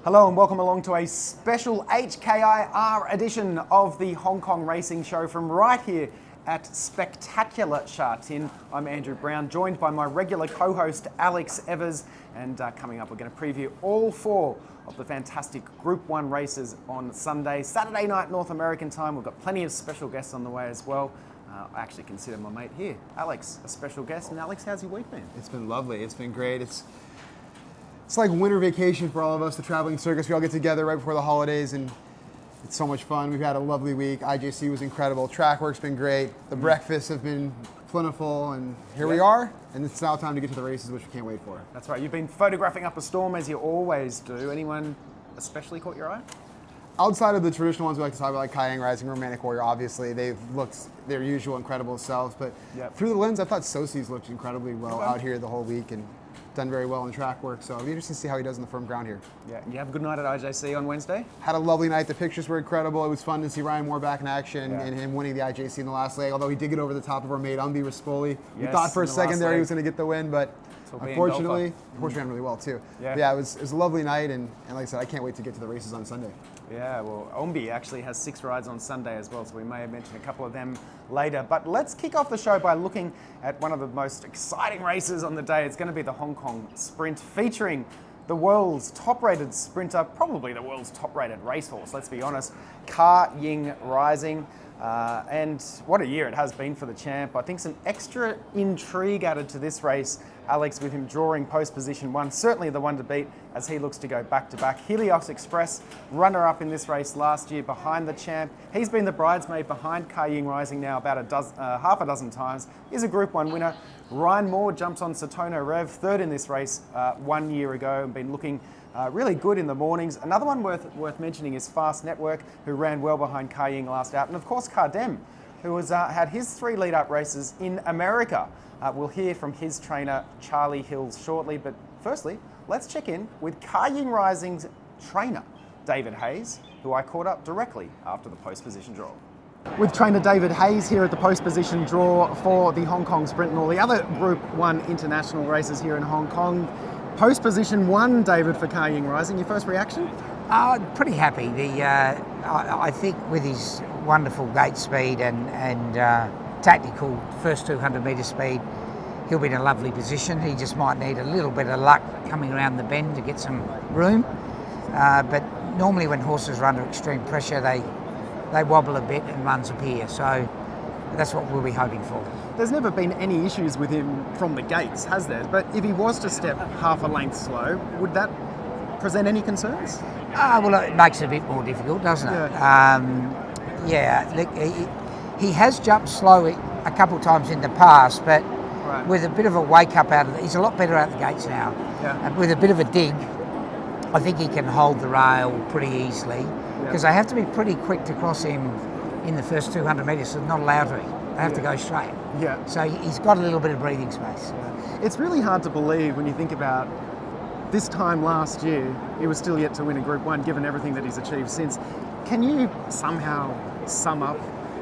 Hello and welcome along to a special HKIR edition of the Hong Kong Racing Show from right here at spectacular Sha Tin. I'm Andrew Brown, joined by my regular co-host Alex Evers, and coming up we're going to preview all four of the fantastic Group 1 races on Sunday. Saturday night North American time, we've got plenty of special guests on the way as well. I actually consider my mate here, Alex, a special guest. And Alex, how's your week been? It's been lovely, it's been great. It's like winter vacation for all of us, the traveling circus. We all get together right before the holidays and it's so much fun. We've had a lovely week. IJC was incredible. Track work's been great. The breakfasts have been plentiful, and here we are. And it's now time to get to the races, which we can't wait for. That's right. You've been photographing up a storm as you always do. Anyone especially caught your eye? Outside of the traditional ones we like to talk about, like Ka Ying Rising, Romantic Warrior, obviously, they've looked their usual incredible selves. But through the lens, I thought Sosi's looked incredibly well out here the whole week and done very well in track work. So it'll be interesting to see how he does on the firm ground here. Yeah, you have a good night at IJC on Wednesday? Had a lovely night. The pictures were incredible. It was fun to see Ryan Moore back in action and him winning the IJC in the last leg, although he did get over the top of our mate, Umbi Rispoli. We thought for a second there he was going to get the win, but unfortunately ran really well too. Yeah, it was a lovely night, and like I said, I can't wait to get to the races on Sunday. Yeah, well, Ombi actually has 6 rides on Sunday as well, so we may mention a couple of them later. But let's kick off the show by looking at one of the most exciting races on the day. It's going to be the Hong Kong Sprint, featuring the world's top-rated sprinter, probably the world's top-rated racehorse, let's be honest, Ka Ying Rising. And what a year it has been for the champ. I think some extra intrigue added to this race, Alex, with him drawing post position 1, certainly the one to beat as he looks to go back-to-back. Helios Express, runner-up in this race last year behind the champ. He's been the bridesmaid behind Ka Ying Rising now about half a dozen times. He's a Group 1 winner. Ryan Moore jumps on Satono Rev, 3rd in this race 1 year ago, and been looking really good in the mornings. Another one worth mentioning is Fast Network, who ran well behind Ka Ying last out. And of course, Kardem, who has had his 3 lead-up races in America. We'll hear from his trainer, Charlie Hills, shortly. But firstly, let's check in with Ka Ying Rising's trainer, David Hayes, who I caught up directly after the post-position draw. With trainer David Hayes here at the post-position draw for the Hong Kong Sprint and all the other Group 1 international races here in Hong Kong. Post-position 1, David, for Ka Ying Rising. Your first reaction? Pretty happy. I think with his wonderful gate speed and tactical first 200 metre speed, he'll be in a lovely position. He just might need a little bit of luck coming around the bend to get some room. But normally when horses are under extreme pressure, they wobble a bit and runs appear. So that's what we'll be hoping for. There's never been any issues with him from the gates, has there? But if he was to step half a length slow, would that present any concerns? Well, it makes it a bit more difficult, doesn't it? Look, he has jumped slow a couple of times in the past, but with a bit of a wake-up out of it, he's a lot better out the gates now. And with a bit of a dig, I think he can hold the rail pretty easily, because they have to be pretty quick to cross him in the first 200 metres, so they're not allowed to. They have to go straight. So he's got a little bit of breathing space. It's really hard to believe when you think about this time last year, he was still yet to win a Group 1, given everything that he's achieved since. Can you somehow sum up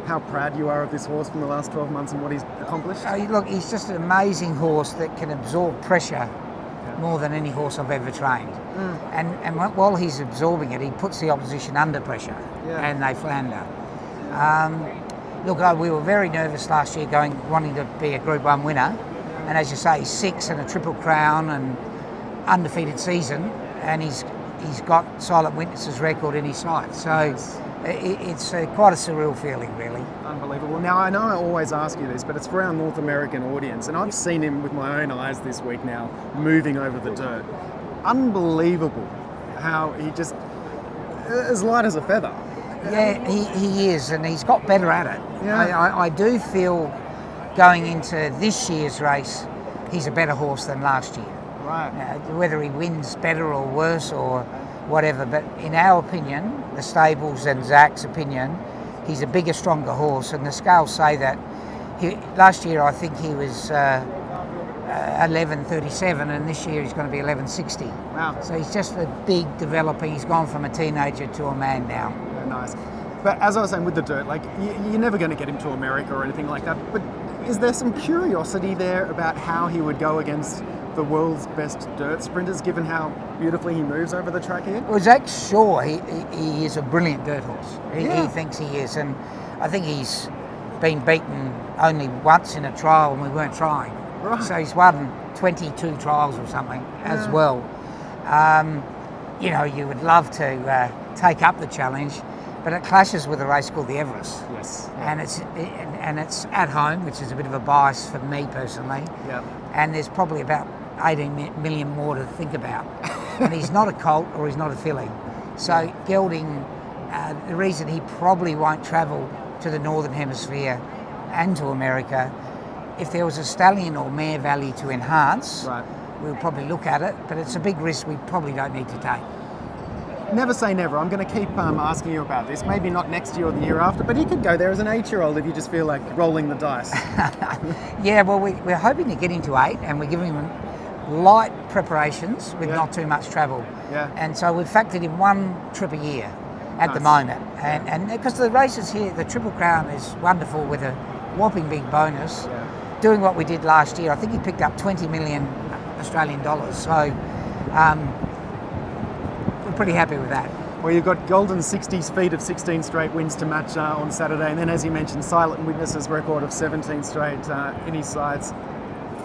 how proud you are of this horse from the last 12 months and what he's accomplished? Look, he's just an amazing horse that can absorb pressure more than any horse I've ever trained. And while he's absorbing it, he puts the opposition under pressure and they flounder. Look, we were very nervous last year wanting to be a Group 1 winner. And as you say, 6 and a Triple Crown and undefeated season, and he's got Silent Witnesses record in his sight. So it's quite a surreal feeling, really. Unbelievable. Now, I know I always ask you this, but it's for our North American audience, and I've seen him with my own eyes this week now, moving over the dirt. Unbelievable how he just, as light as a feather. Yeah, he is, and he's got better at it. I do feel going into this year's race, he's a better horse than last year. Whether he wins better or worse or whatever, but in our opinion, the stables and Zac's opinion, he's a bigger, stronger horse, and the scales say that. Last year I think he was 11.37, and this year he's going to be 11.60. Wow. So he's just a big developing. He's gone from a teenager to a man now. Nice. But as I was saying with the dirt, like you're never going to get him to America or anything like that, but is there some curiosity there about how he would go against the world's best dirt sprinters, given how beautifully he moves over the track here? Well, Zac's sure he is a brilliant dirt horse. He thinks he is, and I think he's been beaten only once in a trial when we weren't trying. Right. So he's won 22 trials or something as well. You know, you would love to take up the challenge, but it clashes with a race called the Everest. Yes. And it's at home, which is a bit of a bias for me personally. Yeah. And there's probably about 18 million more to think about. And he's not a colt or he's not a filly. So gelding, the reason he probably won't travel to the Northern Hemisphere and to America, if there was a stallion or mare value to enhance, Right. we'll probably look at it, but it's a big risk we probably don't need to take. Never say never. I'm going to keep asking you about this. Maybe not next year or the year after, but he could go there as an 8-year-old if you just feel like rolling the dice. Yeah, well, we're hoping to get into 8, and we're giving him light preparations with not too much travel. Yeah. And so we've factored in 1 trip a year at the moment. And because the races here, the Triple Crown is wonderful with a whopping big bonus. Yeah. Doing what we did last year, I think he picked up 20 million Australian dollars. So we're pretty happy with that. Well, you've got Golden 60s feet of 16 straight wins to match on Saturday, and then, as you mentioned, Silent Witness's record of 17 straight in his sides.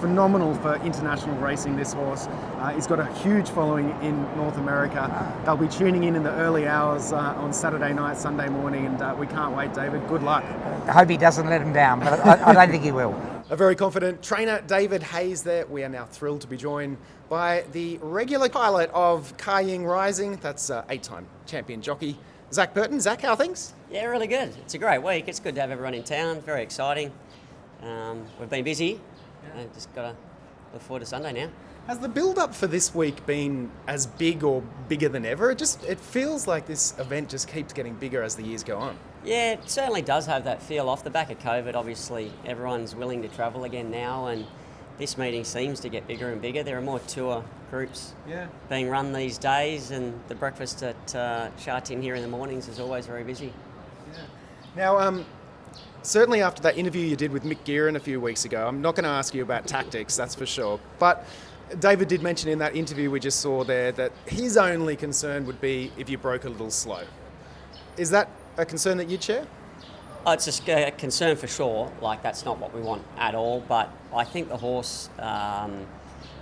Phenomenal for international racing, this horse. He's got a huge following in North America. They'll be tuning in the early hours on Saturday night, Sunday morning, and we can't wait, David. Good luck. I hope he doesn't let him down, but I don't think he will. A very confident trainer, David Hayes there. We are now thrilled to be joined by the regular pilot of Ka Ying Rising. That's 8-time champion jockey, Zac Purton. Zac, how are things? Yeah, really good. It's a great week. It's good to have everyone in town. Very exciting. We've been busy. Just got to look forward to Sunday now. Has the build-up for this week been as big or bigger than ever? It feels like this event just keeps getting bigger as the years go on. Yeah, it certainly does have that feel. Off the back of COVID, obviously, everyone's willing to travel again now, and this meeting seems to get bigger and bigger. There are more tour groups being run these days, and the breakfast at Sha Tin here in the mornings is always very busy. Now, certainly after that interview you did with Mick Gearin a few weeks ago, I'm not going to ask you about tactics, that's for sure. But David did mention in that interview we just saw there that his only concern would be if you broke a little slow. Is that a concern that you'd share? Oh, it's a concern for sure. Like, that's not what we want at all. But I think the horse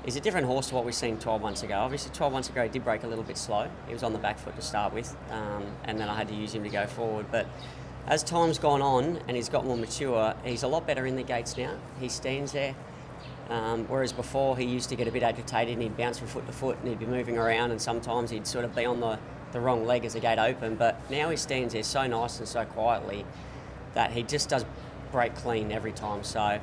is a different horse to what we've seen 12 months ago. Obviously, 12 months ago he did break a little bit slow. He was on the back foot to start with, and then I had to use him to go forward. But as time's gone on and he's got more mature, he's a lot better in the gates now. He stands there. Whereas before he used to get a bit agitated and he'd bounce from foot to foot and he'd be moving around, and sometimes he'd sort of be on the wrong leg as the gate opened. But now he stands there so nice and so quietly that he just does break clean every time. So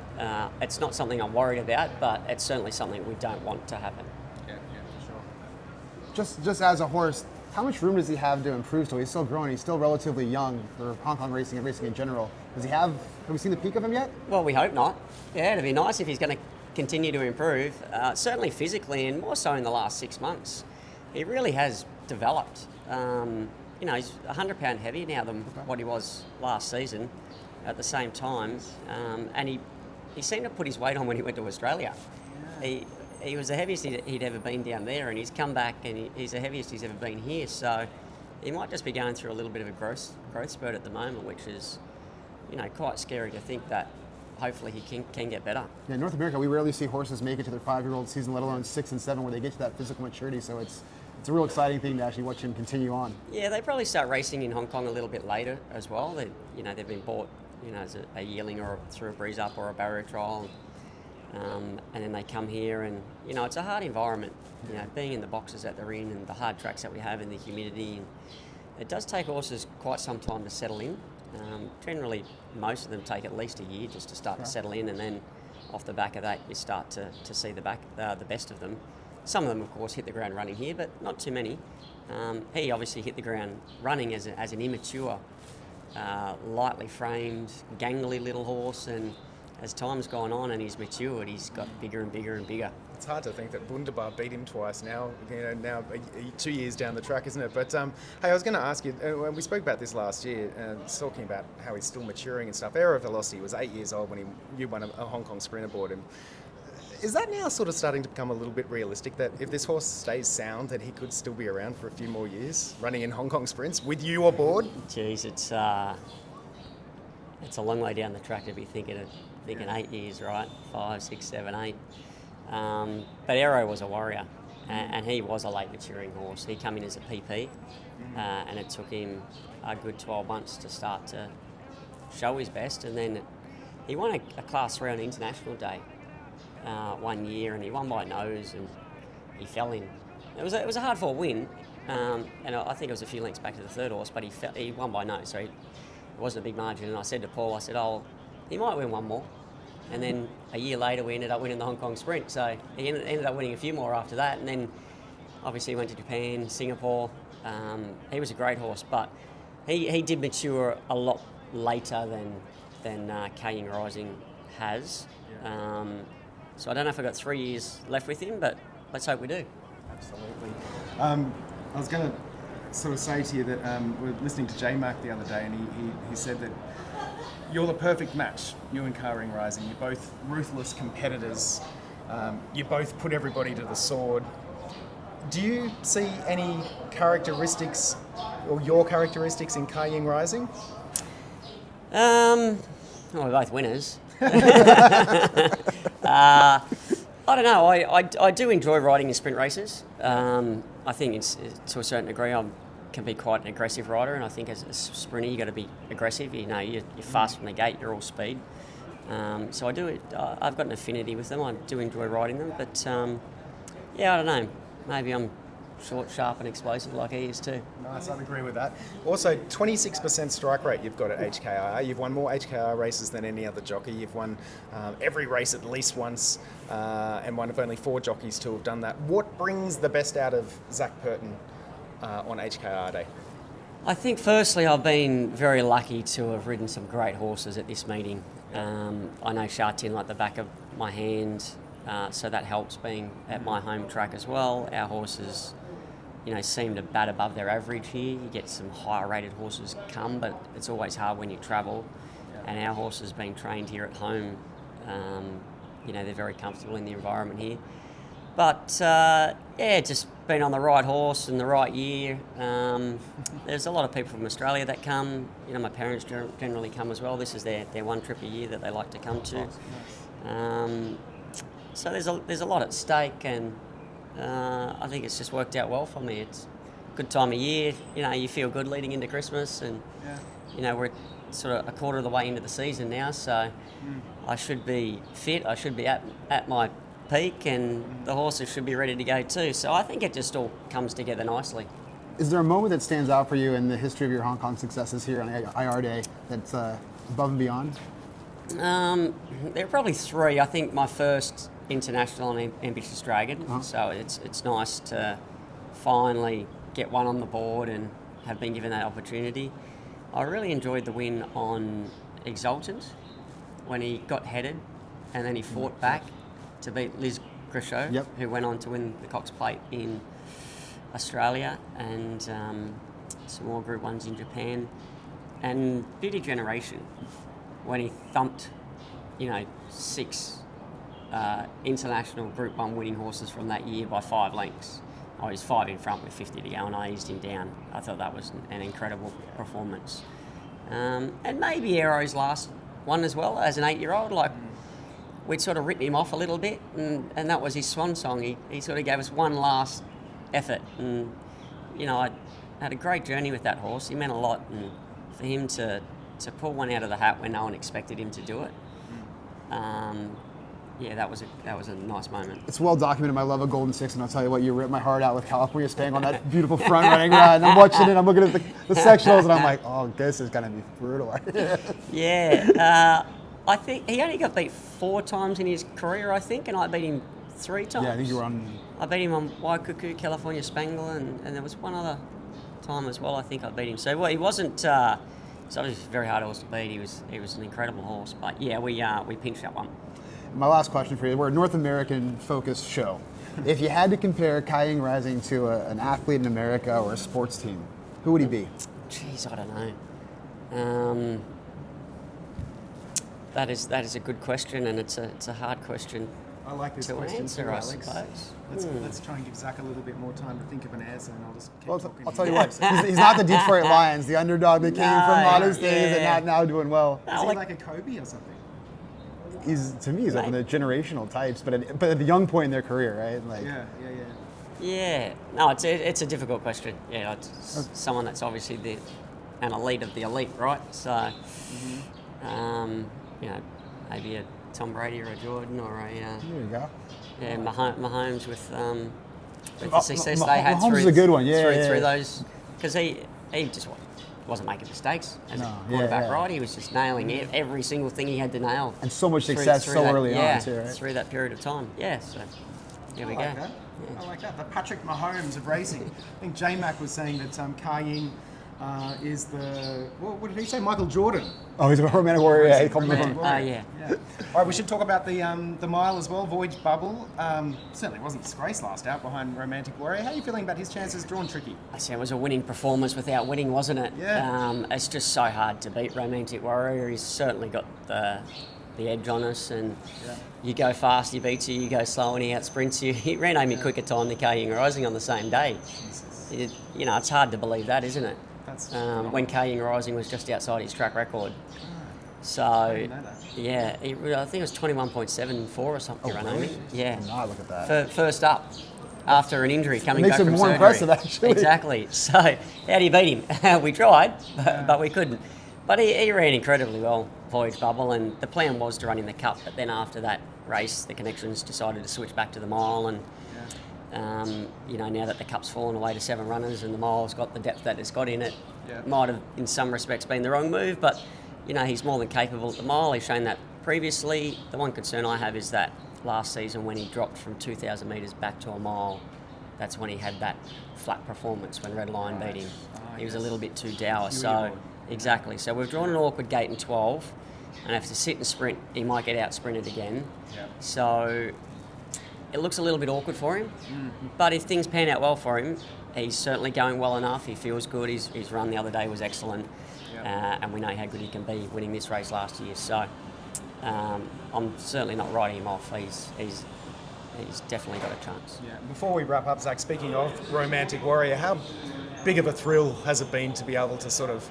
it's not something I'm worried about, but it's certainly something we don't want to happen. Yeah, for sure. Just as a horse, how much room does he have to improve still? He's still growing. He's still relatively young for Hong Kong racing and racing in general. Have we seen the peak of him yet? Well, we hope not. Yeah, it'd be nice if he's going to continue to improve. Certainly physically, and more so in the last 6 months. He really has developed. He's 100 pound heavier now than what he was last season at the same time. And he seemed to put his weight on when he went to Australia. Yeah. He was the heaviest he'd ever been down there, and he's come back and he's the heaviest he's ever been here. So he might just be going through a little bit of a growth spurt at the moment, which is, quite scary to think that hopefully he can get better. Yeah, in North America, we rarely see horses make it to their 5-year-old season, let alone 6 and 7, where they get to that physical maturity. So it's a real exciting thing to actually watch him continue on. Yeah, they probably start racing in Hong Kong a little bit later as well. They've been bought, as a yearling or through a breeze up or a barrier trial. And then they come here, and it's a hard environment. Being in the boxes that they're in and the hard tracks that we have and the humidity, and it does take horses quite some time to settle in. Generally, most of them take at least a year just to start to settle in, and then off the back of that, you start to see the best of them. Some of them, of course, hit the ground running here, but not too many. He obviously hit the ground running as an immature, lightly framed, gangly little horse, and as time's gone on and he's matured, he's got bigger and bigger and bigger. It's hard to think that Wunderbar beat him twice now, 2 years down the track, isn't it? But hey, I was going to ask you, we spoke about this last year, talking about how he's still maturing and stuff. Aero Velocity was 8 years old when you won a Hong Kong Sprinter Board, and Is that now sort of starting to become a little bit realistic that if this horse stays sound, that he could still be around for a few more years, running in Hong Kong sprints with you aboard? Geez, it's a long way down the track to be thinking 8 years, right? 5, 6, 7, 8. But Aero was a warrior, and he was a late maturing horse. He came in as a PP, and it took him a good 12 months to start to show his best, and then he won a Class 3 on International Day 1 year, and he won by nose, and he fell in. It was a hard-fought win, and I think it was a few lengths back to the third horse, but he won by nose, so it wasn't a big margin. And I said to Paul, I said, he might win one more. And then a year later, we ended up winning the Hong Kong Sprint, so he ended up winning a few more after that, and then obviously he went to Japan, Singapore. He was a great horse, but he did mature a lot later than Ka Ying Rising has. So I don't know if I've got 3 years left with him, but let's hope we do. Absolutely. I was going to sort of say to you that we were listening to J-Mac the other day, and he said that you're the perfect match, you and Ka Ying Rising. You're both ruthless competitors. You both put everybody to the sword. Do you see any characteristics, or your characteristics, in Ka Ying Rising? Well, we're both winners. I don't know. I do enjoy riding in sprint races. I think it's, to a certain degree I can be quite an aggressive rider, and I think as a sprinter you've got to be aggressive. You know, you're fast from the gate, you're all speed. So I do. I've got an affinity with them. I do enjoy riding them, but yeah, I don't know. Maybe I'm short, sharp, and explosive like he is too. Nice, I'd agree with that. Also, 26% strike rate you've got at HKIR. You've won more HKIR races than any other jockey. You've won every race at least once, and one of only 4 jockeys to have done that. What brings the best out of Zac Purton on HKIR Day? I think firstly I've been very lucky to have ridden some great horses at this meeting. I know Sha Tin like the back of my hand, so that helps being at my home track as well. Our horses, you know, seem to bat above their average here. You get some higher rated horses come, but it's always hard when you travel. And our horses being trained here at home, you know, they're very comfortable in the environment here. But yeah, just being on the right horse in the right year. There's a lot of people from Australia that come. You know, my parents generally come as well. This is their one trip a year that they like to come to. So there's a lot at stake, and I think it's just worked out well for me. It's a good time of year. You know, you feel good leading into Christmas, and you know, we're sort of a quarter of the way into the season now, so I should be fit. I should be at my peak, and the horses should be ready to go too. So I think it just all comes together nicely. Is there a moment that stands out for you in the history of your Hong Kong successes here on IR Day that's above and beyond? There are probably 3. I think my first international on Ambitious Dragon, so it's nice to finally get one on the board and have been given that opportunity. I really enjoyed the win on Exultant when he got headed and then he fought back to beat Liz Grisho, who went on to win the Cox Plate in Australia, and some more Group 1s in Japan. And Beauty Generation, when he thumped, you know, 6 international Group 1 winning horses from that year by 5 lengths. I was 5 in front with 50 to go, and I eased him down. I thought that was an incredible performance. And maybe Aero's last one as well, as an 8-year-old. Like, we'd sort of written him off a little bit, and that was his swan song. He sort of gave us one last effort, and you know, I had a great journey with that horse. He meant a lot, and for him to pull one out of the hat when no one expected him to do it, yeah, that was a nice moment. It's well documented. My love of Golden Six, and I'll tell you what, you ripped my heart out with California Spang on that beautiful front running ride. And I'm watching it, I'm looking at the sectionals, and I'm like, oh, this is gonna be brutal. Yeah, I think he only got beat 4 times in his career, I think, and I beat him 3 times. Yeah, I think you were on. I beat him on Waikuku, California Spangle, and there was one other time as well. I think I beat him. So well, he wasn't. So it was a very hard horse to beat. He was an incredible horse. But yeah, we pinched that one. My last question for you: we're a North American focused show. If you had to compare Ka Ying Rising to an athlete in America or a sports team, who would he be? Jeez, I don't know. That is a good question, and it's a hard question. I like this to question answer, too, I Alex. suppose. Let's try and give Zac a little bit more time to think of an answer, and I'll just keep Well, talking. I'll tell you what, he's not the Detroit Lions, the underdog that came from modest days and yeah. not now doing well. Is he like a Kobe or something? To me, he's up in the generational types, but at the young point in their career, right? Like, Yeah, no, it's a difficult question. Yeah, it's someone that's obviously an elite of the elite, right? So, you know, maybe a Tom Brady or a Jordan or a there you go. yeah, Mahomes with the success they had Mahomes through is a good one, through those, because he just wasn't making mistakes as a quarterback, right? He was just nailing every single thing he had to nail, And so much success so early on, too, right? Through that period of time. Yeah, so here we go. That. I like that. The Patrick Mahomes of racing. I think J-Mac was saying that Ka Ying is the, what did he say? Michael Jordan. Oh, he's a romantic warrior. Yeah, he called him Romantic the warrior. Yeah. All right, we should talk about the mile as well. Voyage Bubble. Certainly wasn't disgrace last out behind Romantic Warrior. How are you feeling about his chances? Drawn tricky. I said it was a winning performance without winning, wasn't it? Yeah. It's just so hard to beat Romantic Warrior. He's certainly got the edge on us, and you go fast, he beats you. You go slow, and he outsprints you. He ran home in quicker time than Ka Ying Rising on the same day. You know, it's hard to believe that, isn't it? That's when Ka Ying Rising was just outside his track record. So, yeah, I think it was 21.74 or something. really? Yeah. No, look at that. First up, after an injury, coming Makes back it from more surgery. impressive, actually. Exactly. So, how do you beat him? We tried, but we couldn't. But he ran incredibly well, Voyage Bubble, and the plan was to run in the Cup, but then after that race, the Connections decided to switch back to the mile, and you know, now that the Cup's fallen away to 7 runners and the mile's got the depth that it's got in it, might have in some respects been the wrong move, but you know, he's more than capable at the mile. He's shown that previously. The one concern I have is that last season when he dropped from 2,000 metres back to a mile, that's when he had that flat performance when Red Lion beat him. He was a little bit too dour, so exactly. So we've drawn an awkward gate in 12, and if to sit and sprint, he might get out sprinted again. So it looks a little bit awkward for him, but if things pan out well for him, he's certainly going well enough. He feels good. His run the other day was excellent, and we know how good he can be winning this race last year. So I'm certainly not writing him off. He's definitely got a chance. Yeah. Before we wrap up, Zac, speaking of Romantic Warrior, how big of a thrill has it been to be able to sort of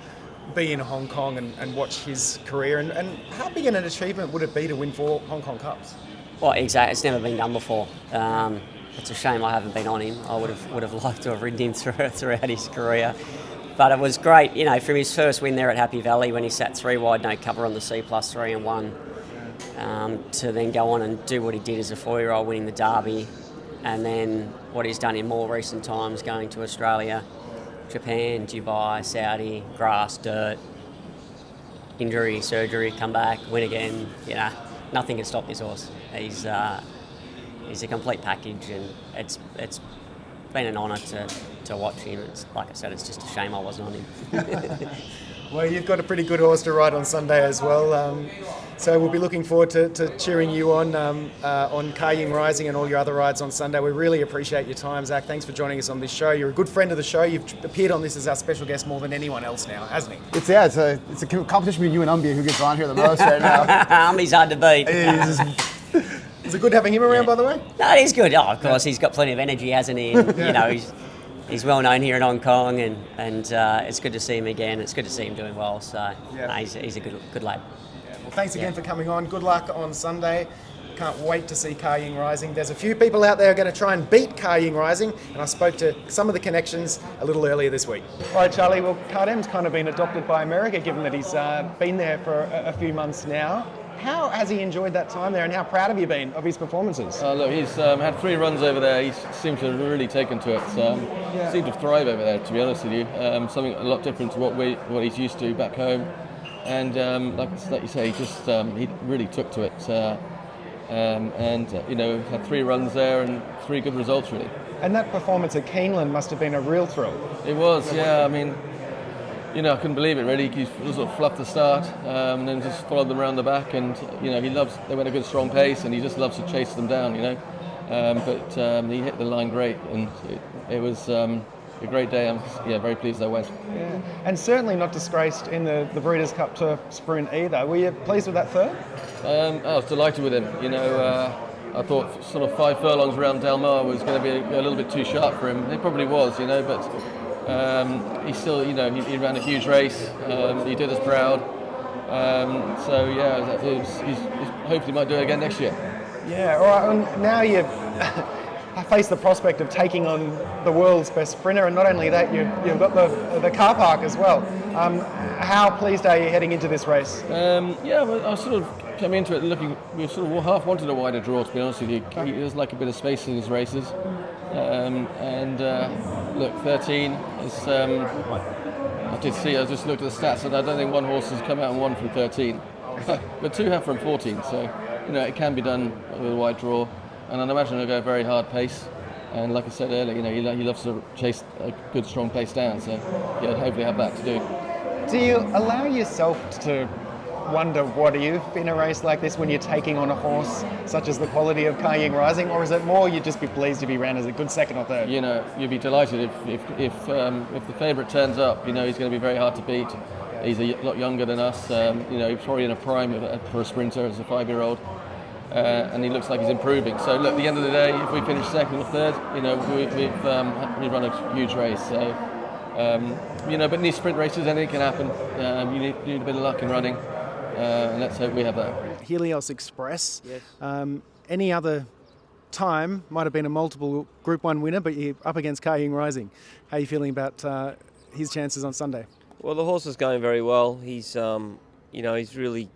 be in Hong Kong and watch his career, and how big an achievement would it be to win 4 Hong Kong Cups? Well, exactly. It's never been done before. It's a shame I haven't been on him. I would have liked to have ridden him throughout his career. But it was great, you know, from his first win there at Happy Valley when he sat 3 wide, no cover on the C+3 and won, to then go on and do what he did as a 4-year-old, winning the Derby, and then what he's done in more recent times, going to Australia, Japan, Dubai, Saudi, grass, dirt, injury, surgery, come back, win again. You know, nothing can stop this horse. He's a complete package, and it's been an honour to watch him. It's, like I said, it's just a shame I wasn't on him. Well, you've got a pretty good horse to ride on Sunday as well. So we'll be looking forward to cheering you on Ka Ying Rising and all your other rides on Sunday. We really appreciate your time, Zac. Thanks for joining us on this show. You're a good friend of the show. You've appeared on this as our special guest more than anyone else now, hasn't he? It's a competition between you and Umbia who gets on here the most right now. He's hard to beat. Is it good having him around, by the way? No, he's good. Oh, of course, he's got plenty of energy, hasn't he? And, you know, he's well known here in Hong Kong, and it's good to see him again. It's good to see him doing well. So he's a good lad. Well, thanks again for coming on. Good luck on Sunday. Can't wait to see Ka Ying Rising. There's a few people out there who are going to try and beat Ka Ying Rising, and I spoke to some of the Connections a little earlier this week. Right, Charlie. Well, Kardem's kind of been adopted by America, given that he's been there for a few months now. How has he enjoyed that time there, and how proud have you been of his performances? Look, he's had 3 runs over there. He seems to have really taken to it. Seemed to thrive over there, to be honest with you. Something a lot different to what he's used to back home. And like you say, he really took to it. You know, had 3 runs there and 3 good results, really. And that performance at Keeneland must have been a real thrill. It was, yeah. I mean, you know, I couldn't believe it, really. He sort of fluffed the start and then just followed them around the back. And, you know, they went a good strong pace, and he just loves to chase them down, you know. But he hit the line great, and it was a great day. I'm very pleased I went. Yeah. And certainly not disgraced in the Breeders' Cup Turf Sprint either. Were you pleased with that third? I was delighted with him. You know, I thought sort of 5 furlongs around Del Mar was going to be a little bit too sharp for him. It probably was, you know, but he still, you know, he ran a huge race. He did us proud. So yeah, he's hopefully might do it again next year. Yeah, all right. And now you face the prospect of taking on the world's best sprinter, and not only that, you've got the car park as well. How pleased are you heading into this race? Yeah, well, I sort of came into it looking. We sort of half wanted a wider draw, to be honest with you. He does like a bit of space in his races, look, 13 is. I did see. I just looked at the stats, and I don't think one horse has come out and won from 13, but 2 have from 14. So, you know, it can be done with a wide draw, and I'd imagine it'll go a very hard pace. And like I said earlier, you know, he loves to chase a good, strong pace down. So, yeah, hopefully have that to do. Do you allow yourself to wonder what if in a race like this when you're taking on a horse such as the quality of Ka Ying Rising, or is it more you'd just be pleased to be ran as a good second or third? You know, you'd be delighted if the favourite turns up. You know, he's going to be very hard to beat. He's a lot younger than us. You know, he's probably in a prime for a sprinter as a 5-year-old, and he looks like he's improving. So look, at the end of the day, if we finish second or third, you know, we've run a huge race. So you know, but in these sprint races, anything can happen. You need a bit of luck in running. And let's hope we have that. Helios Express. Yes. Any other time might have been a multiple Group 1 winner, but you're up against Ka Ying Rising. How are you feeling about his chances on Sunday? Well, the horse is going very well. He's, you know, he's really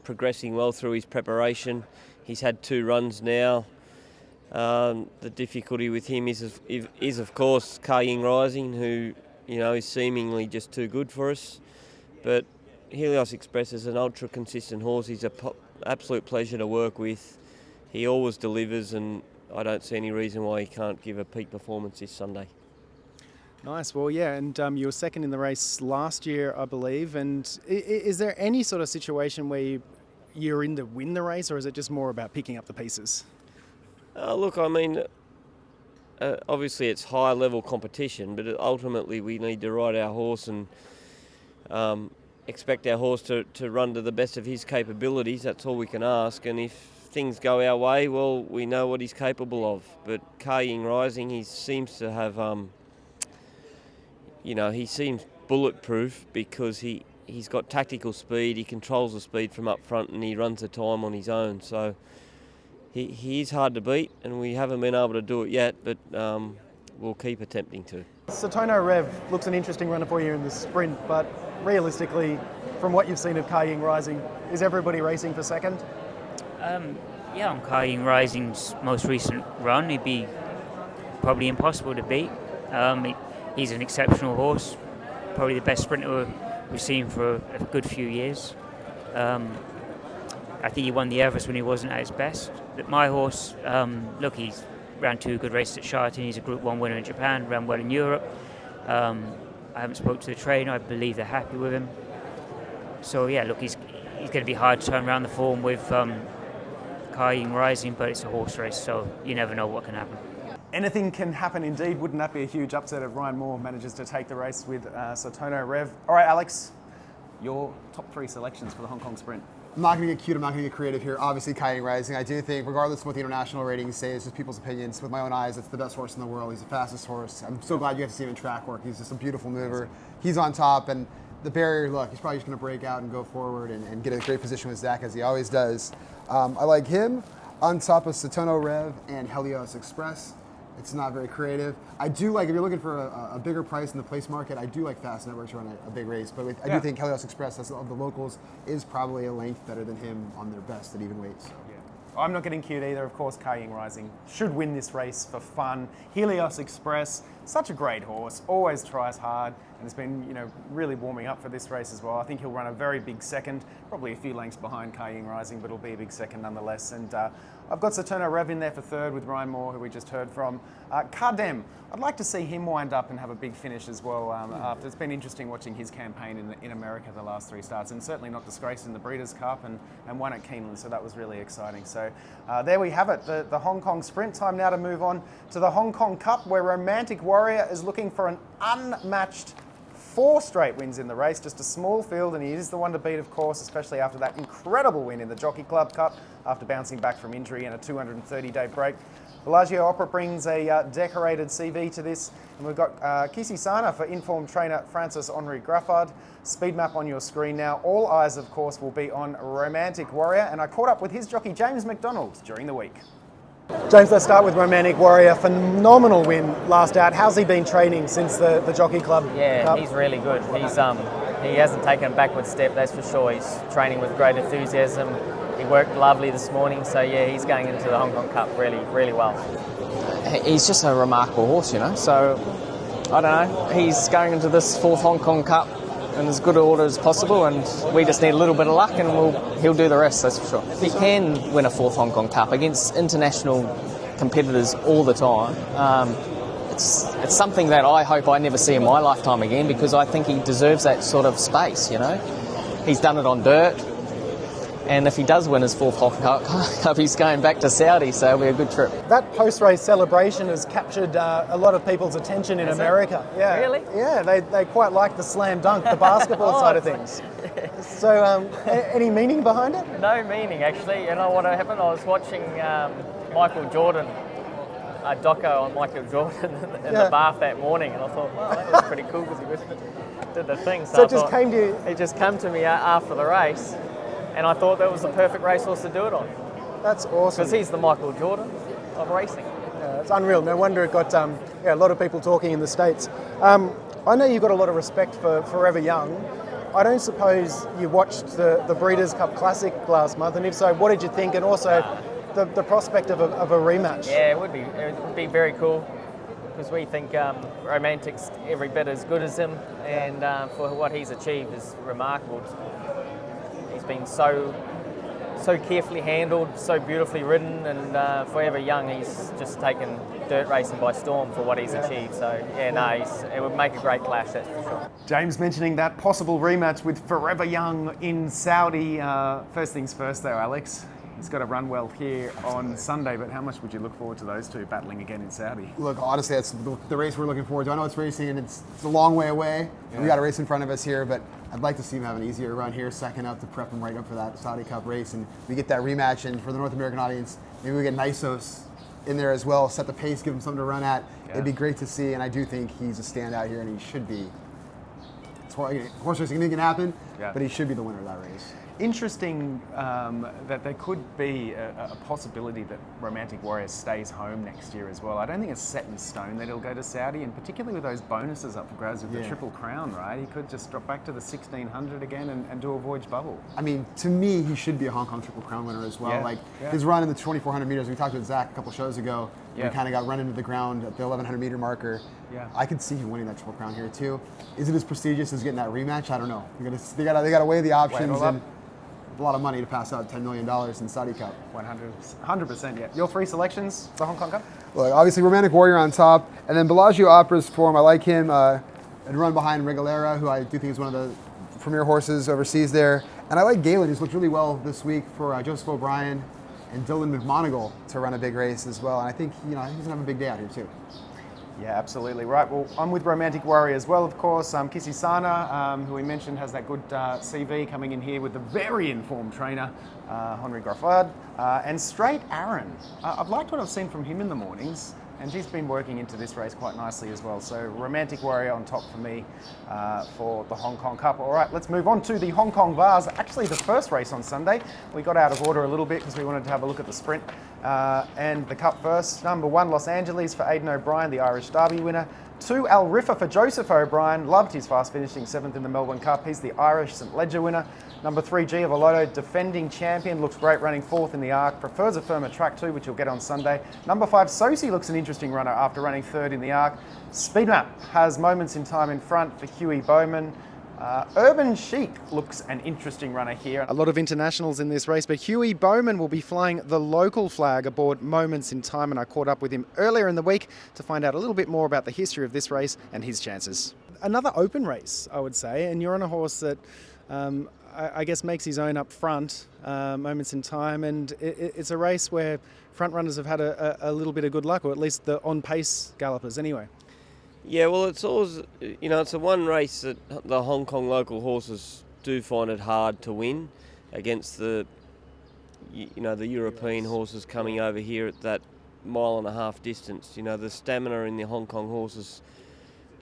progressing well through his preparation. He's had 2 runs now. The difficulty with him is of course Ka Ying Rising, who, you know, is seemingly just too good for us. But Helios Express is an ultra consistent horse. He's an absolute pleasure to work with. He always delivers, and I don't see any reason why he can't give a peak performance this Sunday. Nice. Well, yeah, and you were second in the race last year, I believe. And is there any sort of situation where you're in to win the race, or is it just more about picking up the pieces? Look, I mean, obviously it's high level competition, but ultimately we need to ride our horse and expect our horse to run to the best of his capabilities. That's all we can ask. And if things go our way, well, we know what he's capable of. But Ka Ying Rising, he seems to have, you know, he seems bulletproof because he's got tactical speed, he controls the speed from up front, and he runs the time on his own. So he is hard to beat, and we haven't been able to do it yet, but we'll keep attempting to. Satono Rev looks an interesting runner for you in the sprint, but realistically, from what you've seen of Ka Ying Rising, is everybody racing for second? Yeah, on Ka Ying Rising's most recent run, he'd be probably impossible to beat. He's an exceptional horse, probably the best sprinter we've seen for a good few years. I think he won the Everest when he wasn't at his best. But my horse, look, he's ran 2 good races at Sha Tin. He's a Group 1 winner in Japan, ran well in Europe. I haven't spoke to the trainer. I believe they're happy with him. So yeah, look, he's going to be hard to turn around the form with Ka Ying Rising, but it's a horse race, so you never know what can happen. Anything can happen indeed. Wouldn't that be a huge upset if Ryan Moore manages to take the race with Satono Rev? All right, Alex, your top 3 selections for the Hong Kong Sprint. I'm not going to get cute, I'm not going to get creative here. Obviously, Ka Ying Rising, I do think, regardless of what the international ratings say, it's just people's opinions. With my own eyes, it's the best horse in the world. He's the fastest horse. I'm so glad you get to see him in track work. He's just a beautiful mover. He's on top, and the barrier, look, he's probably just going to break out and go forward and get a great position with Zac, as he always does. I like him on top of Satono Rev and Helios Express. It's not very creative. I do like, if you're looking for a bigger price in the place market, I do like Fast Network to run a big race. But I do think Helios Express, as of the locals, is probably a length better than him on their best at even weights. I'm not getting cute either. Of course, Ka Ying Rising should win this race for fun. Helios Express, such a great horse, always tries hard, and has been, you know, really warming up for this race as well. I think he'll run a very big second, probably a few lengths behind Ka Ying Rising, but it'll be a big second nonetheless. And I've got Satono Rev in there for third with Ryan Moore, who we just heard from. Kardem, I'd like to see him wind up and have a big finish as well. After it's been interesting watching his campaign in America the last 3 starts, and certainly not disgraced in the Breeders' Cup and won at Keeneland, so that was really exciting. So there we have it, the Hong Kong Sprint. Time now to move on to the Hong Kong Cup, where Romantic Warrior is looking for an unmatched 4 straight wins in the race, just a small field, and he is the one to beat, of course, especially after that incredible win in the Jockey Club Cup after bouncing back from injury and a 230-day break. Bellagio Opera brings a decorated CV to this, and we've got Kisi Sana for informed trainer Francis Henri Graffard. Speed map on your screen now. All eyes, of course, will be on Romantic Warrior, and I caught up with his jockey James McDonald during the week. James, let's start with Romantic Warrior. Phenomenal win last out. How's he been training since the Jockey Club Cup? He's really good. He hasn't taken a backward step, that's for sure. He's training with great enthusiasm. He worked lovely this morning, so yeah, he's going into the Hong Kong Cup really, really well. He's just a remarkable horse, you know, so I don't know. He's going into this 4th Hong Kong Cup in as good order as possible, and we just need a little bit of luck and he'll do the rest, that's for sure. If he can win a 4th Hong Kong Cup against international competitors all the time, it's something that I hope I never see in my lifetime again, because I think he deserves that sort of space, you know. He's done it on dirt, and if he does win his 4th Hong Kong Cup, he's going back to Saudi, so it'll be a good trip. That post-race celebration has captured a lot of people's attention in America. Yeah. Really? Yeah, they quite like the slam dunk, the basketball side of things. So, any meaning behind it? No meaning, actually. You know what happened? I was watching Michael Jordan, a doco on Michael Jordan in the bath that morning, and I thought, well, that was pretty cool because he did the thing. So it just came to you? It just came to me after the race. And I thought that was the perfect racehorse to do it on. That's awesome. Because he's the Michael Jordan of racing. Yeah, it's unreal. No wonder it got a lot of people talking in the States. I know you've got a lot of respect for Forever Young. I don't suppose you watched the Breeders' Cup Classic last month, and if so, what did you think? And also the prospect of a rematch. Yeah, it would be very cool, because we think Romantic's every bit as good as him, and for what he's achieved is remarkable. He's been so carefully handled, so beautifully ridden, and Forever Young, he's just taken dirt racing by storm for what he's achieved. So yeah, it would make a great clash, that's for sure. James mentioning that possible rematch with Forever Young in Saudi. First things first though, Alex. He's got to run well here on Sunday, but how much would you look forward to those two battling again in Saudi? Look, honestly, that's the race we're looking forward to. I know it's racing and it's a long way away. Yeah. We got a race in front of us here, but I'd like to see him have an easier run here, second up, to prep him right up for that Saudi Cup race. And we get that rematch, and for the North American audience, maybe we get Nisos in there as well, set the pace, give him something to run at. Yeah. It'd be great to see, and I do think he's a standout here, and he should be. Horse racing, anything can happen, but he should be the winner of that race. Interesting that there could be a possibility that Romantic Warrior stays home next year as well. I don't think it's set in stone that he'll go to Saudi, and particularly with those bonuses up for grabs with the Triple Crown, right? He could just drop back to the 1600 again and do a voyage bubble. I mean, to me, he should be a Hong Kong Triple Crown winner as well. His run in the 2400 meters, we talked with Zac a couple shows ago, he kind of got run into the ground at the 1100 meter marker. Yeah. I could see him winning that Triple Crown here too. Is it as prestigious as getting that rematch? I don't know. They got to weigh the options, and a lot of money to pass out $10 million in Saudi Cup. 100%, yeah. Your 3 selections for Hong Kong Cup? Look, obviously Romantic Warrior on top, and then Bellagio Opera's form. I like him. And run behind Regalera, who I do think is one of the premier horses overseas there. And I like Galen, who's looked really well this week for Joseph O'Brien and Dylan McMonigal to run a big race as well. And I think he's going to have a big day out here too. Yeah, absolutely right. Well, I'm with Romantic Warrior as well, of course. Kisi Sana, who we mentioned, has that good CV coming in here with the very informed trainer, Henri Graffard, and Straight Aaron. I've liked what I've seen from him in the mornings, and he's been working into this race quite nicely as well. So Romantic Warrior on top for me for the Hong Kong Cup. All right, let's move on to the Hong Kong Vase. Actually, the first race on Sunday. We got out of order a little bit because we wanted to have a look at the sprint. And the Cup first. Number 1, Los Angeles for Aidan O'Brien, the Irish Derby winner. 2, Al Riffa for Joseph O'Brien. Loved his fast finishing 7th in the Melbourne Cup. He's the Irish St Ledger winner. Number 3, G of Alotto, defending champion. Looks great running 4th in the Arc. Prefers a firmer track too, which you'll get on Sunday. Number 5, Sosi looks an interesting runner after running 3rd in the Arc. Speedmap has Moments in Time in front for Hughie Bowman. Urban Chic looks an interesting runner here. A lot of internationals in this race, but Hughie Bowman will be flying the local flag aboard Moments in Time, and I caught up with him earlier in the week to find out a little bit more about the history of this race and his chances. Another open race, I would say, and you're on a horse that I guess makes his own up front, Moments in Time, and it's a race where front runners have had a little bit of good luck, or at least the on-pace gallopers anyway. Yeah, well, it's always, it's the one race that the Hong Kong local horses do find it hard to win against the European horses coming over here at that 1.5 mile distance. The stamina in the Hong Kong horses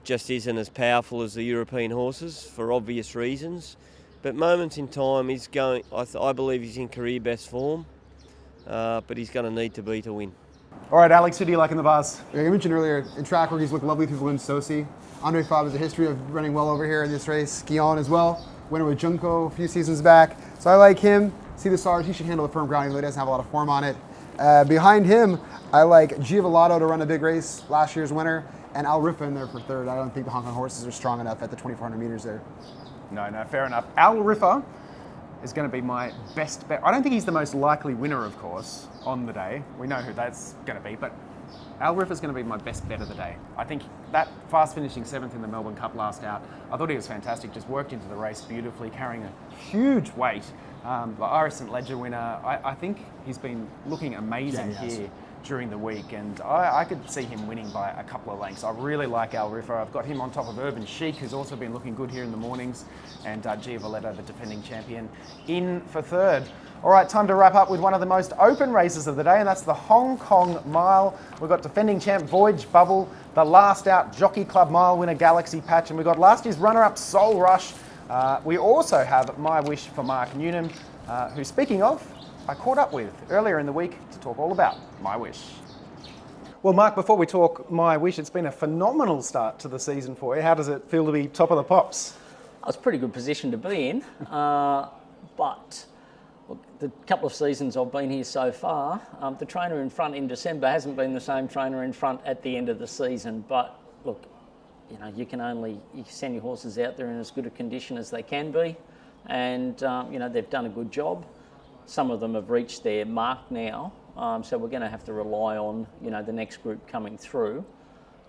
just isn't as powerful as the European horses for obvious reasons. But moments in time, he's going. I believe he's in career best form, but he's going to need to be to win. All right, Alex, who do you like in the bars? Like I mentioned earlier, in track work, he's looked lovely through Lin Sosi. Andre Fabre has a history of running well over here in this race. Guillaume as well. Winner with Junko a few seasons back. So I like him. See the stars, he should handle the firm ground, even though he doesn't have a lot of form on it. Behind him, I like Giavolato to run a big race, last year's winner, and Al Rifa in there for third. I don't think the Hong Kong horses are strong enough at the 2,400 meters there. No, fair enough. Al Rifa is going to be my best bet. I don't think he's the most likely winner, of course, on the day. We know who that's going to be, but Al Rifa is going to be my best bet of the day. I think that fast finishing 7th in the Melbourne Cup last out, I thought he was fantastic, just worked into the race beautifully, carrying a huge weight. The Irish St Ledger winner, I think he's been looking amazing here during the week, and I could see him winning by a couple of lengths. I really like Al Rifa. I've got him on top of Urban Chic, who's also been looking good here in the mornings, and Giavolato, the defending champion, in for third. All right, time to wrap up with one of the most open races of the day, and that's the Hong Kong Mile. We've got defending champ Voyage Bubble, the last out Jockey Club Mile winner Galaxy Patch, and we've got last year's runner-up Soul Rush. We also have My Wish for Mark Newnham, who, speaking of, I caught up with earlier in the week to talk all about My Wish. Well, Mark, before we talk My Wish, it's been a phenomenal start to the season for you. How does it feel to be top of the pops? It's a pretty good position to be in, but look, the couple of seasons I've been here so far, the trainer in front in December hasn't been the same trainer in front at the end of the season. But look, you can send your horses out there in as good a condition as they can be, and they've done a good job. Some of them have reached their mark now, so we're going to have to rely on the next group coming through.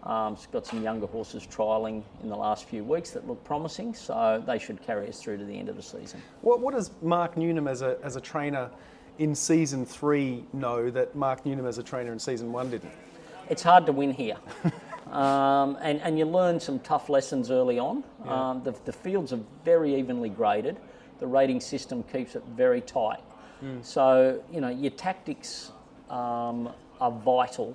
It's got some younger horses trialling in the last few weeks that look promising, so they should carry us through to the end of the season. What does Mark Newnham as a trainer in season 3 know that Mark Newnham as a trainer in season 1 didn't? It's hard to win here. And you learn some tough lessons early on. Yeah. The fields are very evenly graded. The rating system keeps it very tight. So, your tactics are vital.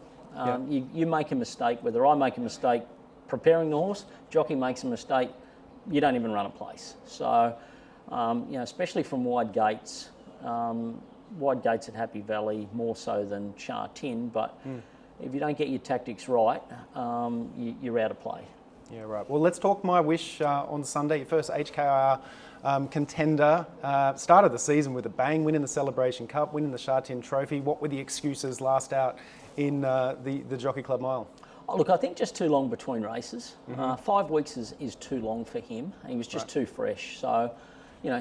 You make a mistake, whether I make a mistake preparing the horse, jockey makes a mistake, you don't even run a place. So, especially from wide gates at Happy Valley, more so than Sha Tin, but if you don't get your tactics right, you're out of play. Yeah, right. Well, let's talk My Wish on Sunday. Your first HKIR contender. Started the season with a bang, winning the Celebration Cup, winning the Sha Tin Trophy. What were the excuses last out in the Jockey Club Mile? Oh, look, I think just too long between races. 5 weeks is too long for him. He was just too fresh. So,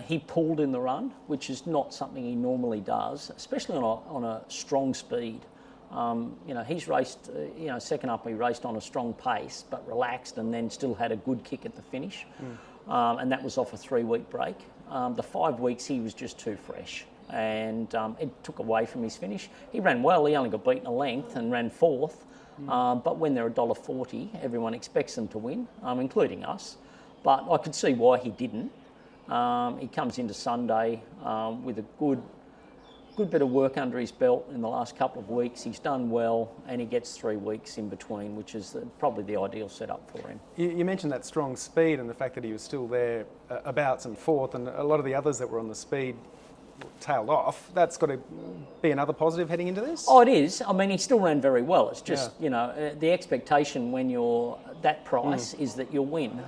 he pulled in the run, which is not something he normally does, especially on a strong speed. He's raced, second up he raced on a strong pace, but relaxed and then still had a good kick at the finish. And that was off a 3-week break. The 5 weeks he was just too fresh, and it took away from his finish. He ran well, he only got beaten a length and ran 4th. But when they're $1.40, everyone expects them to win, including us. But I could see why he didn't. He comes into Sunday with a good bit of work under his belt in the last couple of weeks. He's done well, and he gets 3 weeks in between, which is probably the ideal setup for him. You mentioned that strong speed and the fact that he was still there abouts and 4th, and a lot of the others that were on the speed tailed off. That's got to be another positive heading into this? Oh, it is. I mean, he still ran very well. It's just, the expectation when you're that price is that you'll win.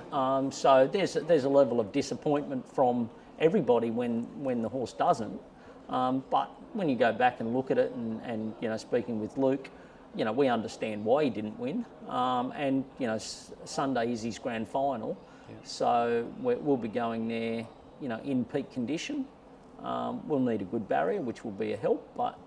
So there's a level of disappointment from everybody when the horse doesn't. But when you go back and look at it and speaking with Luke, we understand why he didn't win. And Sunday is his grand final. Yeah. So we'll be going there, in peak condition. We'll need a good barrier, which will be a help, but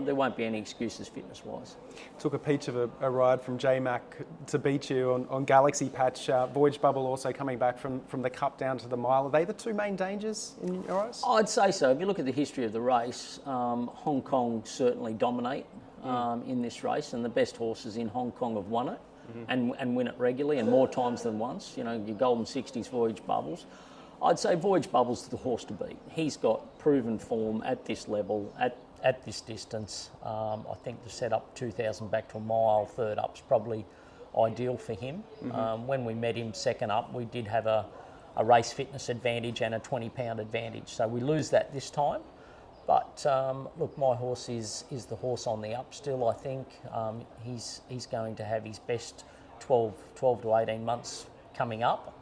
there won't be any excuses fitness-wise. Took a peach of a ride from J-Mac to beat you on Galaxy Patch. Voyage Bubble also coming back from the Cup down to the Mile. Are they the two main dangers in your eyes? I'd say so. If you look at the history of the race, Hong Kong certainly dominate in this race, and the best horses in Hong Kong have won it. and win it regularly and more times than once. You know, your Golden 60s, Voyage Bubbles. I'd say Voyage Bubbles is the horse to beat. He's got proven form at this level, at this distance. I think to set up 2,000 back to a mile, third up's probably ideal for him. When we met him second up, we did have a race fitness advantage and a 20-pound advantage. So we lose that this time. But look, my horse is the horse on the up still, I think. He's going to have his best 12 to 18 months coming up.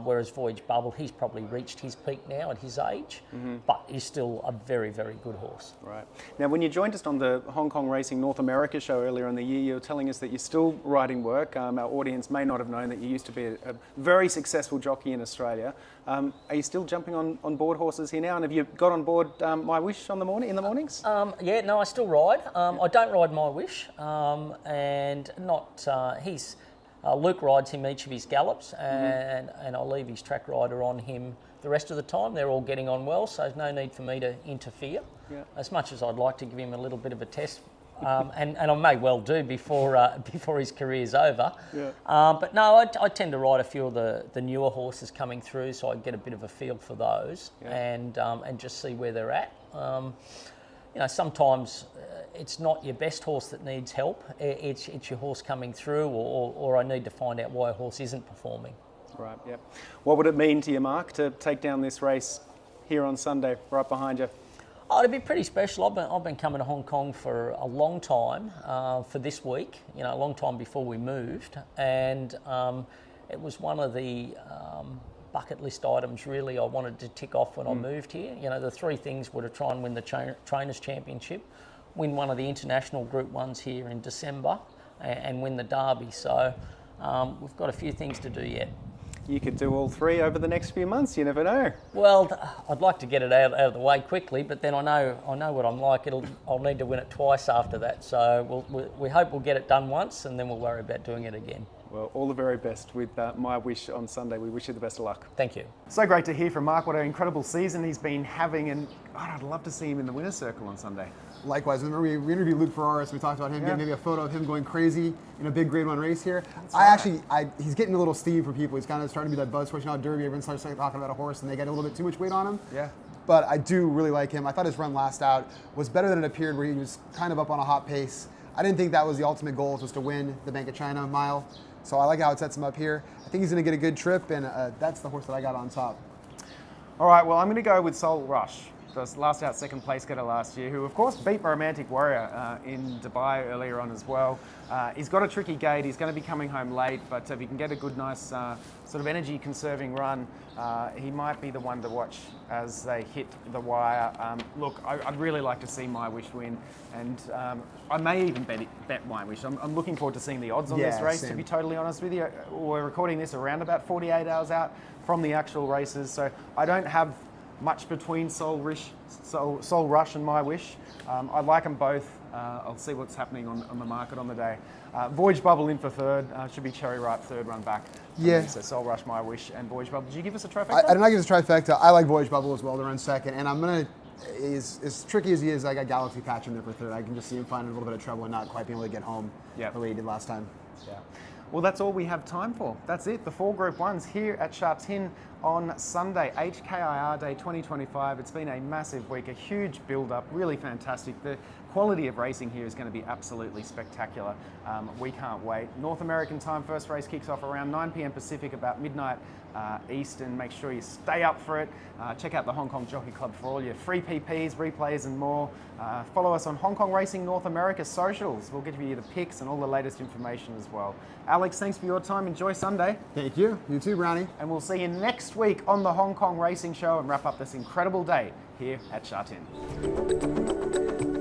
Whereas Voyage Bubble, he's probably reached his peak now at his age, but he's still a very, very good horse. Right. Now, when you joined us on the Hong Kong Racing North America show earlier in the year, you were telling us that you're still writing work. Our audience may not have known that you used to be a very successful jockey in Australia. Are you still jumping on board horses here now? And have you got on board My Wish in the mornings? Yeah, no, I still ride. I don't ride My Wish, and not he's. Luke rides him each of his gallops, and I'll leave his track rider on him the rest of the time. They're all getting on well, so there's no need for me to interfere. Yeah. As much as I'd like to give him a little bit of a test, and I may well do before his career's over. Yeah. But no, I tend to ride a few of the newer horses coming through, so I get a bit of a feel for those, and just see where they're at. You know, sometimes it's not your best horse that needs help. It's your horse coming through, or I need to find out why a horse isn't performing. Right, yeah. What would it mean to you, Mark, to take down this race here on Sunday, right behind you? Oh, it'd be pretty special. I've been coming to Hong Kong for a long time, for this week, you know, a long time before we moved. And it was one of the bucket list items really I wanted to tick off when I moved here. You know, the three things were to try and win the Trainers' Championship, win one of the international Group 1s here in December, and win the Derby. So we've got a few things to do yet. You could do all three over the next few months, you never know. Well, I'd like to get it out of the way quickly, but then I know what I'm like. I'll need to win it twice after that. So we hope we'll get it done once, and then we'll worry about doing it again. Well, all the very best with My Wish on Sunday. We wish you the best of luck. Thank you. So great to hear from Mark. What an incredible season he's been having, and I'd love to see him in the winner's circle on Sunday. Likewise, remember we interviewed Luke Ferraris. We talked about him getting maybe a photo of him going crazy in a big Grade 1 race here. He's getting a little steam for people. He's kind of starting to be that buzz horse. You know, Derby, everyone starts talking about a horse and they get a little bit too much weight on him. Yeah. But I do really like him. I thought his run last out was better than it appeared, where he was kind of up on a hot pace. I didn't think that was the ultimate goal, was to win the Bank of China mile. So I like how it sets him up here. I think he's going to get a good trip, and that's the horse that I got on top. All right, well, I'm going to go with Soul Rush, the last out second place getter last year, who of course beat Romantic Warrior in Dubai earlier on as well. He's got a tricky gate. He's going to be coming home late, but if he can get a good, nice sort of energy conserving run, he might be the one to watch as they hit the wire. Look, I'd really like to see My Wish win, and I may even bet My Wish. I'm looking forward to seeing the odds on this race, to be totally honest with you. We're recording this around about 48 hours out from the actual races, so I don't have much between Soul Rush and My Wish. I like them both. I'll see what's happening on the market on the day. Voyage Bubble in for third. Should be Cherry Ripe third run back. Yeah. So Soul Rush, My Wish, and Voyage Bubble. Did you give us a trifecta? I did not give us a trifecta. I like Voyage Bubble as well to run second, and I'm going to, as tricky as he is, I got Galaxy Patch in there for third. I can just see him finding a little bit of trouble and not quite being able to get home the way he did last time. Yeah. Well, that's all we have time for. That's it. The 4 Group 1s here at Sha Tin on Sunday, HKIR Day 2025. It's been a massive week, a huge build-up, really fantastic. The quality of racing here is going to be absolutely spectacular. We can't wait. North American time, first race kicks off around 9 p.m. Pacific, about midnight Eastern. Make sure you stay up for it. Check out the Hong Kong Jockey Club for all your free PPs, replays and more. Follow us on Hong Kong Racing North America socials. We'll give you the pics and all the latest information as well. Alex, thanks for your time. Enjoy Sunday. Thank you. You too, Brownie. And we'll see you next week on the Hong Kong Racing Show and wrap up this incredible day here at Sha Tin.